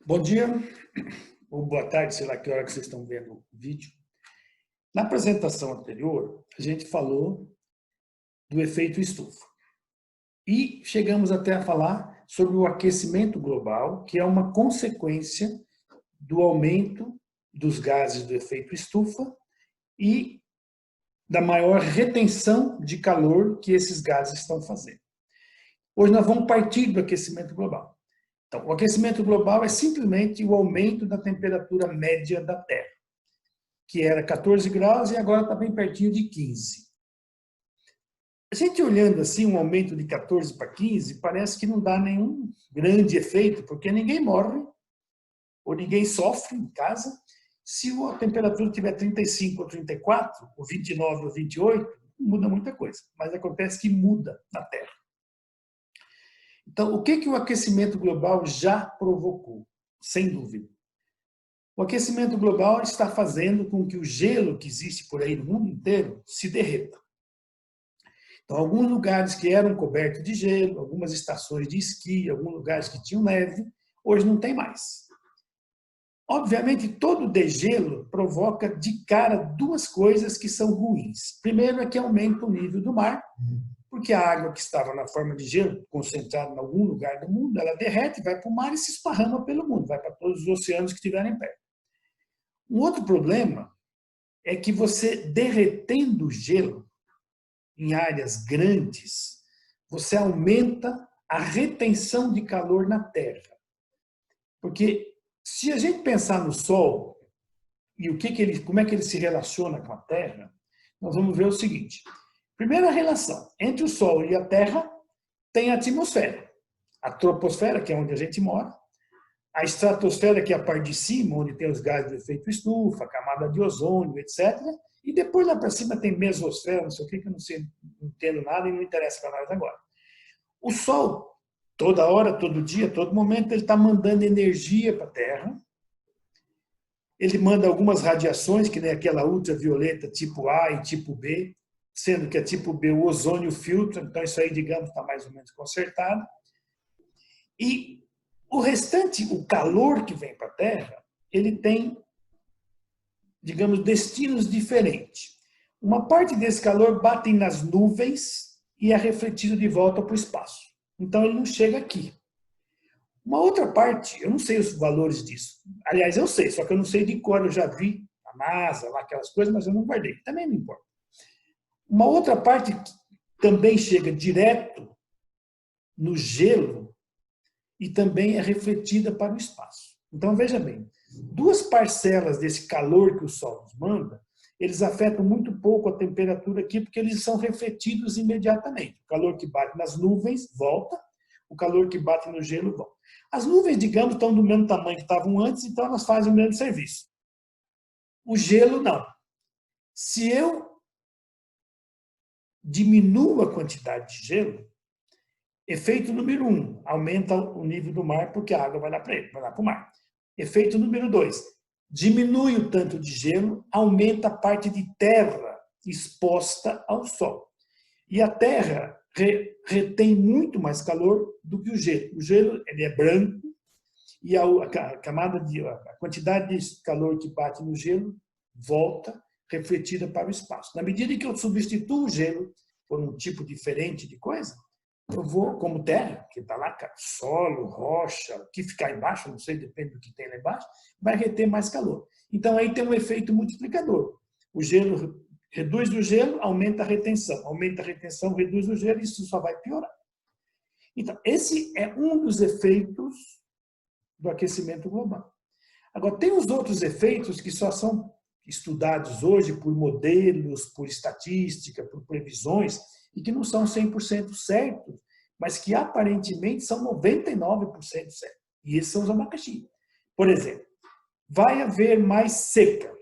Bom dia, ou boa tarde, sei lá que hora que vocês estão vendo o vídeo. Na apresentação anterior, a gente falou do efeito estufa. E chegamos até a falar sobre o aquecimento global, que é uma consequência do aumento dos gases do efeito estufa e da maior retenção de calor que esses gases estão fazendo. Hoje nós vamos partir do aquecimento global. Então, o aquecimento global é simplesmente o aumento da temperatura média da Terra, que era 14 graus e agora está bem pertinho de 15. A gente olhando assim, um aumento de 14 para 15, parece que não dá nenhum grande efeito, porque ninguém morre ou ninguém sofre em casa. Se a temperatura tiver 35 ou 34, ou 29 ou 28, não muda muita coisa, mas acontece que muda na Terra. Então, o que o aquecimento global já provocou? Sem dúvida. O aquecimento global está fazendo com que o gelo que existe por aí no mundo inteiro se derreta. Então, alguns lugares que eram cobertos de gelo, algumas estações de esqui, alguns lugares que tinham neve, hoje não tem mais. Obviamente, todo degelo provoca de cara duas coisas que são ruins. Primeiro é que aumenta o nível do mar, porque a água que estava na forma de gelo, concentrada em algum lugar do mundo, ela derrete, vai para o mar e se esparrama pelo mundo, vai para todos os oceanos que estiverem perto. Um outro problema é que você derretendo o gelo em áreas grandes, você aumenta a retenção de calor na Terra. Porque se a gente pensar no Sol e como é que ele se relaciona com a Terra, nós vamos ver o seguinte. Primeira relação, entre o Sol e a Terra tem a atmosfera. A troposfera, que é onde a gente mora, a estratosfera, que é a parte de cima, onde tem os gases do efeito estufa, a camada de ozônio, etc. E depois lá para cima tem mesosfera, não sei o que eu não sei, não entendo nada e não interessa para nós agora. O Sol, toda hora, todo dia, todo momento, ele está mandando energia para a Terra. Ele manda algumas radiações, que nem aquela ultravioleta tipo A e tipo B, sendo que a tipo B o ozônio filtra, então isso aí, digamos, está mais ou menos consertado. E o restante, o calor que vem para a Terra, ele tem, digamos, destinos diferentes. Uma parte desse calor bate nas nuvens e é refletido de volta para o espaço. Então ele não chega aqui. Uma outra parte, eu não sei os valores disso. Aliás, eu sei, só que eu não sei de cor, eu já vi a NASA, lá aquelas coisas, mas eu não guardei. Também não importa. Uma outra parte também chega direto no gelo e também é refletida para o espaço. Então, veja bem, duas parcelas desse calor que o Sol nos manda, eles afetam muito pouco a temperatura aqui, porque eles são refletidos imediatamente. O calor que bate nas nuvens volta, o calor que bate no gelo volta. As nuvens, digamos, estão do mesmo tamanho que estavam antes, então elas fazem o mesmo serviço. O gelo, não. Se eu diminuo a quantidade de gelo, efeito número 1, aumenta o nível do mar, porque a água vai lá para o mar. Efeito número 2, diminui o tanto de gelo, aumenta a parte de terra exposta ao sol. E a terra retém muito mais calor do que o gelo. O gelo ele é branco e a quantidade de calor que bate no gelo volta refletida para o espaço. Na medida em que eu substituo o gelo por um tipo diferente de coisa, eu vou, como terra, que está lá, solo, rocha, o que ficar embaixo, não sei, depende do que tem lá embaixo, vai reter mais calor. Então, aí tem um efeito multiplicador. O gelo reduz o gelo, aumenta a retenção. Aumenta a retenção, reduz o gelo, isso só vai piorar. Então, esse é um dos efeitos do aquecimento global. Agora, tem os outros efeitos que só são estudados hoje por modelos, por estatística, por previsões, e que não são 100% certos, mas que aparentemente são 99% certos. E esses são os abacaxi. Por exemplo, vai haver mais seca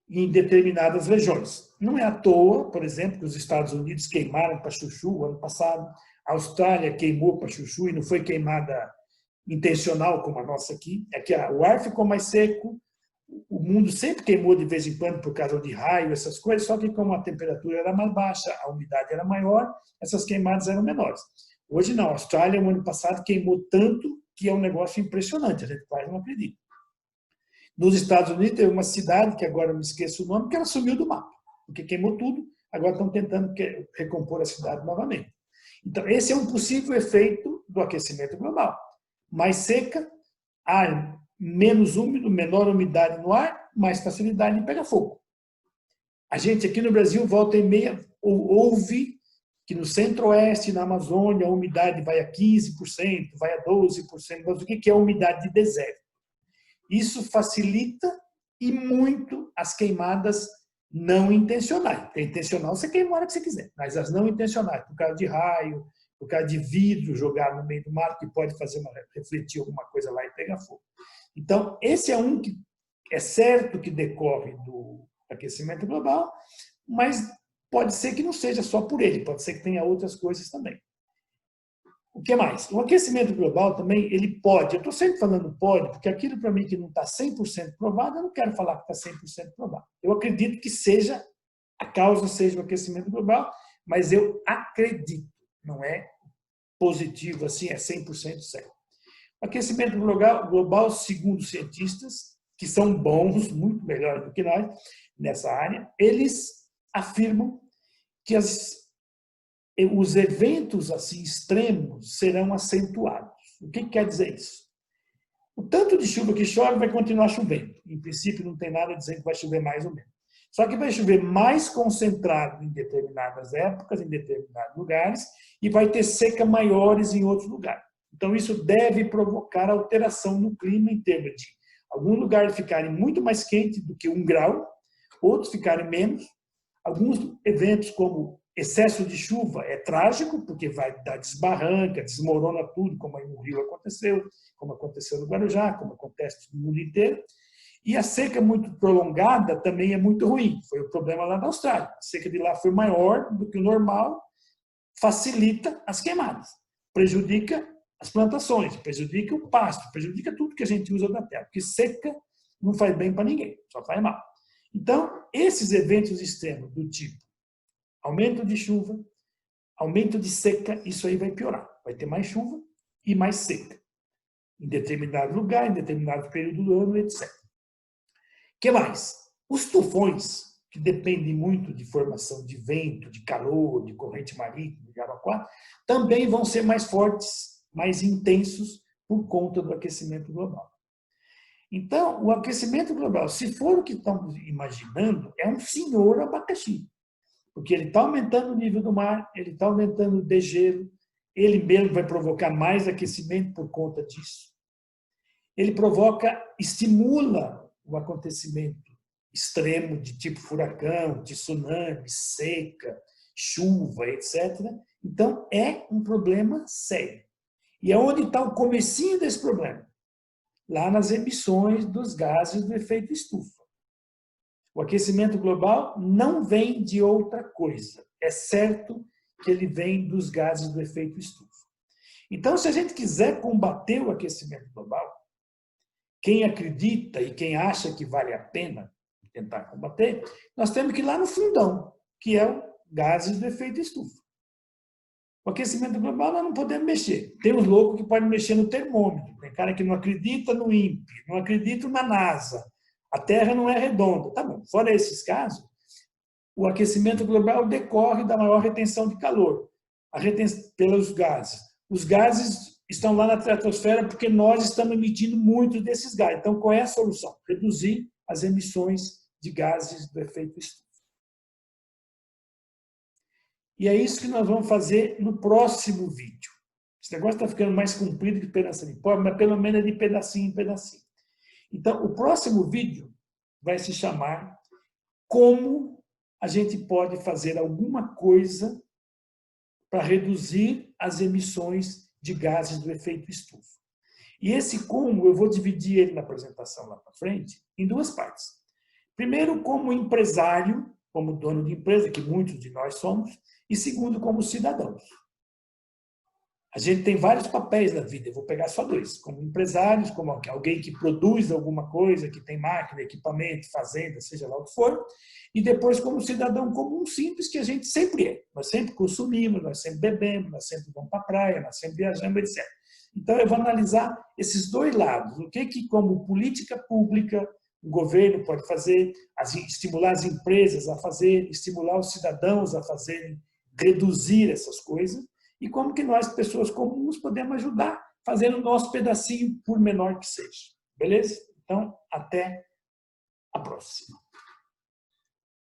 em determinadas regiões. Não é à toa, por exemplo, que os Estados Unidos queimaram para chuchu ano passado, a Austrália queimou para chuchu e não foi queimada intencional como a nossa aqui. É que o ar ficou mais seco, o mundo sempre queimou de vez em quando por causa de raio, essas coisas, só que como a temperatura era mais baixa, a umidade era maior, essas queimadas eram menores. Hoje não, a Austrália, no ano passado, queimou tanto que é um negócio impressionante, a gente quase não acredita. Nos Estados Unidos, tem uma cidade, que agora eu me esqueço o nome, que ela sumiu do mapa, porque queimou tudo, agora estão tentando recompor a cidade novamente. Então, esse é um possível efeito do aquecimento global. Mais seca, ar menos úmido, menor umidade no ar, mais facilidade em pegar fogo. A gente aqui no Brasil, volta e meia, ouve que no centro-oeste, na Amazônia, a umidade vai a 15%, vai a 12%. Mas o que é a umidade de deserto? Isso facilita e muito as queimadas não intencionais. Porque intencional você queima a hora que você quiser, mas as não intencionais, por causa de raio, por causa de vidro jogado no meio do mar, que pode refletir alguma coisa lá e pegar fogo. Então, esse é um que é certo que decorre do aquecimento global, mas pode ser que não seja só por ele, pode ser que tenha outras coisas também. O que mais? O aquecimento global também, ele pode, eu estou sempre falando pode, porque aquilo para mim que não está 100% provado, eu não quero falar que está 100% provado. Eu acredito que a causa seja o aquecimento global, mas eu acredito, não é positivo assim, é 100% certo. O aquecimento global, segundo cientistas, que são bons, muito melhores do que nós nessa área, eles afirmam que os eventos assim extremos serão acentuados. O que quer dizer isso? O tanto de chuva que chove vai continuar chovendo. Em princípio, não tem nada a dizer que vai chover mais ou menos. Só que vai chover mais concentrado em determinadas épocas, em determinados lugares, e vai ter seca maiores em outros lugares. Então, isso deve provocar alteração no clima em termos de alguns lugares ficarem muito mais quentes do que 1 grau, outros ficarem menos. Alguns eventos, como excesso de chuva, é trágico, porque vai dar desbarranca, desmorona tudo, como aí no Rio aconteceu, como aconteceu no Guarujá, como acontece no mundo inteiro. E a seca muito prolongada também é muito ruim. Foi o problema lá na Austrália. A seca de lá foi maior do que o normal, facilita as queimadas, prejudica as plantações, prejudica o pasto, prejudica tudo que a gente usa da terra, porque seca não faz bem para ninguém, só faz mal. Então, esses eventos extremos do tipo aumento de chuva, aumento de seca, isso aí vai piorar. Vai ter mais chuva e mais seca, em determinado lugar, em determinado período do ano, etc. O que mais? Os tufões, que dependem muito de formação de vento, de calor, de corrente marítima, de água aquática, também vão ser mais fortes, mais intensos, por conta do aquecimento global. Então, o aquecimento global, se for o que estamos imaginando, é um senhor abacaxi. Porque ele está aumentando o nível do mar, ele está aumentando o degelo, ele mesmo vai provocar mais aquecimento por conta disso. Ele estimula o acontecimento extremo de tipo furacão, tsunami, seca, chuva, etc. Então, é um problema sério. E aonde está o comecinho desse problema? Lá nas emissões dos gases do efeito estufa. O aquecimento global não vem de outra coisa. É certo que ele vem dos gases do efeito estufa. Então, se a gente quiser combater o aquecimento global, quem acredita e quem acha que vale a pena tentar combater, nós temos que ir lá no fundão, que é o gases do efeito estufa. O aquecimento global nós não podemos mexer. Tem uns loucos que podem mexer no termômetro. Tem cara que não acredita no INPE, não acredita na NASA. A Terra não é redonda. Tá bom, fora esses casos, o aquecimento global decorre da maior retenção de calor, pelos gases. Os gases estão lá na estratosfera porque nós estamos emitindo muitos desses gases. Então, qual é a solução? Reduzir as emissões de gases do efeito estufa. E é isso que nós vamos fazer no próximo vídeo. Esse negócio está ficando mais comprido que pedacinho de pobre, mas pelo menos é de pedacinho em pedacinho. Então, o próximo vídeo vai se chamar Como a gente pode fazer alguma coisa para reduzir as emissões de gases do efeito estufa. E esse como, eu vou dividir ele na apresentação lá para frente, em duas partes. Primeiro, como empresário, como dono de empresa, que muitos de nós somos, e segundo, como cidadãos. A gente tem vários papéis na vida, eu vou pegar só dois, como empresários, como alguém que produz alguma coisa, que tem máquina, equipamento, fazenda, seja lá o que for, e depois como cidadão comum simples, que a gente sempre é. Nós sempre consumimos, nós sempre bebemos, nós sempre vamos para a praia, nós sempre viajamos, etc. Então, eu vou analisar esses dois lados. O que, como política pública, o governo pode fazer, estimular as empresas a fazer, estimular os cidadãos a fazerem, reduzir essas coisas, e como que nós, pessoas comuns, podemos ajudar, fazendo o nosso pedacinho, por menor que seja. Beleza? Então, até a próxima.